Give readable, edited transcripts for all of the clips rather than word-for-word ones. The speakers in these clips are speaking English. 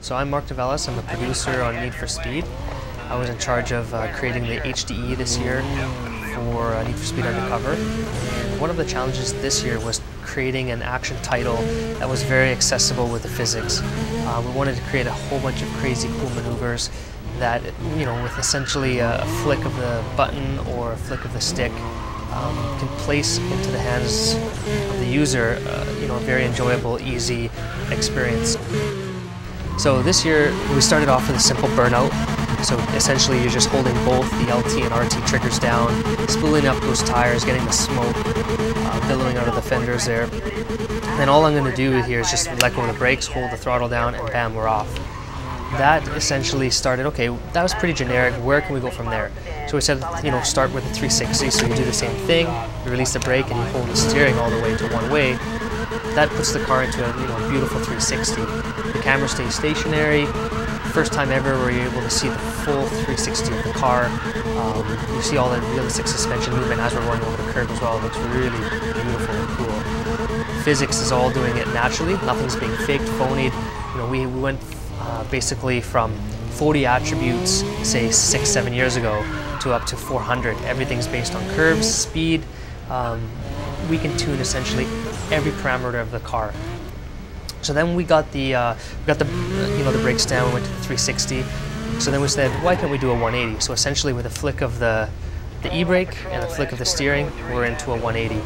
So I'm Mark Develis. I'm a producer on Need for Speed. I was in charge of creating the HDE this year for Need for Speed Undercover. And one of the challenges this year was creating an action title that was very accessible with the physics. We wanted to create a whole bunch of crazy cool maneuvers that, with essentially a flick of the button or a flick of the stick, can place into the hands of the user, a very enjoyable, easy experience. So this year we started off with a simple burnout. So essentially you're just holding both the LT and RT triggers down, spooling up those tires, getting the smoke billowing out of the fenders there. Then all I'm going to do here is just let go of the brakes, hold the throttle down, and bam, we're off. That essentially started, okay, that was pretty generic, where can we go from there? So we said, start with a 360, so you do the same thing, you release the brake and you hold the steering all the way to one way. That puts the car into a beautiful 360. The camera stays stationary. First time ever where you're able to see the full 360 of the car. You see all the realistic suspension movement as we're going over the curb as well. It looks really beautiful and cool. Physics is all doing it naturally. Nothing's being faked, phonied. We went basically from 40 attributes, say 6-7 years ago, to up to 400. Everything's based on curves, speed. We can tune essentially every parameter of the car. So then we got the brakes down. We went to the 360. So then we said, why can't we do a 180? So essentially, with a flick of the e-brake and a flick of the steering, we're into a 180.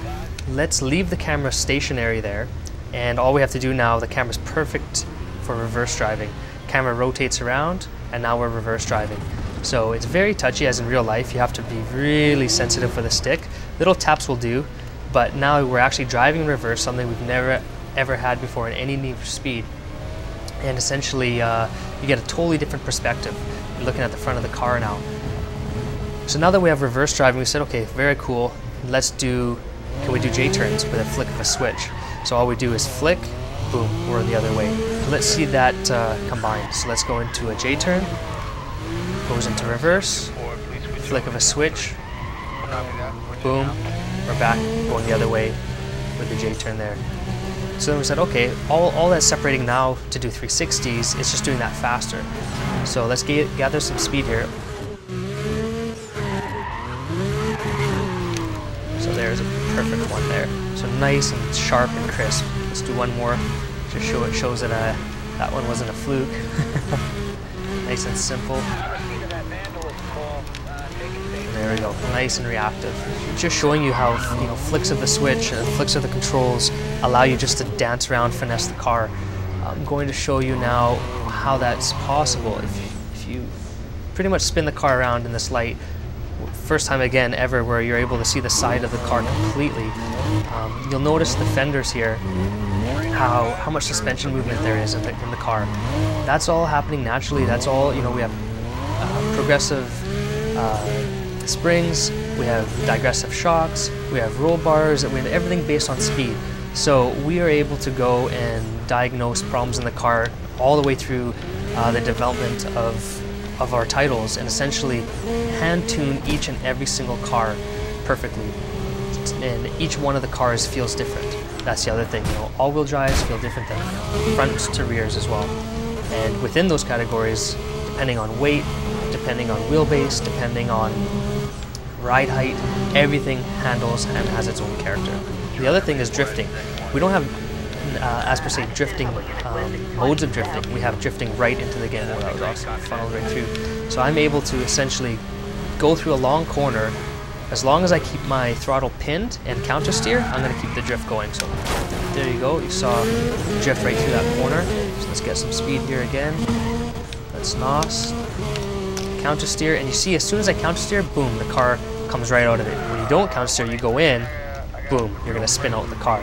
Let's leave the camera stationary there, and all we have to do now, the camera's perfect for reverse driving. Camera rotates around, and now we're reverse driving. So it's very touchy, as in real life. You have to be really sensitive for the stick. Little taps will do. But now we're actually driving in reverse, something we've never ever had before in any Need for Speed. And essentially, you get a totally different perspective. You're looking at the front of the car now. So now that we have reverse driving, we said, okay, very cool. Can we do J-turns with a flick of a switch? So all we do is flick, boom, we're the other way. Let's see that combined. So let's go into a J-turn, goes into reverse, flick of a switch, boom. We're back going the other way with the J-turn there. So then we said, okay, all that's separating now to do 360s is just doing that faster. So let's gather some speed here. So there's a perfect one there. So nice and sharp and crisp. Let's do one more. Just shows that that one wasn't a fluke. Nice and simple. There we go, nice and reactive. Just showing you how flicks of the switch and flicks of the controls allow you just to dance around, finesse the car. I'm going to show you now how that's possible. If you pretty much spin the car around in this light, first time again ever where you're able to see the side of the car completely, you'll notice the fenders here, how much suspension movement there is in the car. That's all happening naturally. That's all, we have progressive springs, we have digressive shocks, we have roll bars, and we have everything based on speed. So we are able to go and diagnose problems in the car all the way through the development of our titles, and essentially hand tune each and every single car perfectly. And each one of the cars feels different. That's the other thing. All-wheel drives feel different than fronts to rears as well. And within those categories, depending on weight, depending on wheelbase, depending on ride height, everything handles and has its own character. The other thing is drifting. We don't have, as per se, drifting modes of drifting. We have drifting right into the game mode. That was awesome, funneled right through. So I'm able to essentially go through a long corner. As long as I keep my throttle pinned and counter steer, I'm going to keep the drift going. So there you go. You saw drift right through that corner. So let's get some speed here again. Let's NOS. Counter steer, and you see as soon as I counter steer, boom, the car comes right out of it. When you don't counter steer, you go in, boom, you're going to spin out the car.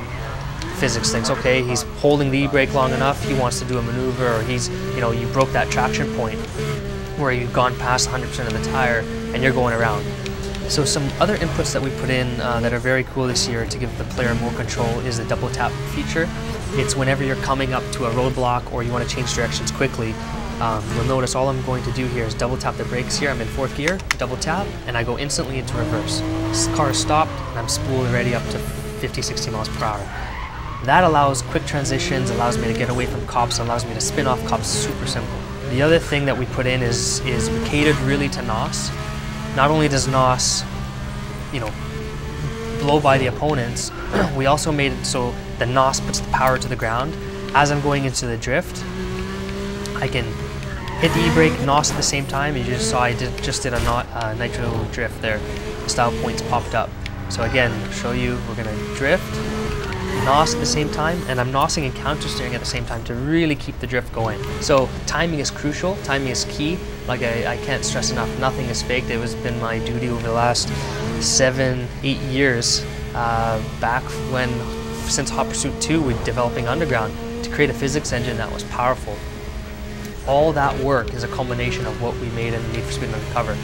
Physics thinks, okay, he's holding the e-brake long enough, he wants to do a maneuver, or he's, you broke that traction point where you've gone past 100% of the tire and you're going around. So some other inputs that we put in that are very cool this year to give the player more control is the double tap feature. It's whenever you're coming up to a roadblock or you want to change directions quickly, you'll notice all I'm going to do here is double tap the brakes here. I'm in 4th gear, double tap, and I go instantly into reverse. This car is stopped, and I'm spooled ready up to 50-60 miles per hour. That allows quick transitions, allows me to get away from cops, allows me to spin off cops, super simple. The other thing that we put in is we catered really to NOS. Not only does NOS, blow by the opponents, we also made it so the NOS puts the power to the ground. As I'm going into the drift, I can hit the e-brake, NOS at the same time. You just saw I just did a nitro drift there. The style points popped up. So again, show you, we're gonna drift, NOS at the same time, and I'm NOSing and counter steering at the same time to really keep the drift going. So timing is crucial, timing is key. Like I can't stress enough, nothing is faked. It has been my duty over the last 7-8 years, since Hot Pursuit 2, we're developing Underground, to create a physics engine that was powerful. All that work is a culmination of what we made in Need for Speed Undercover.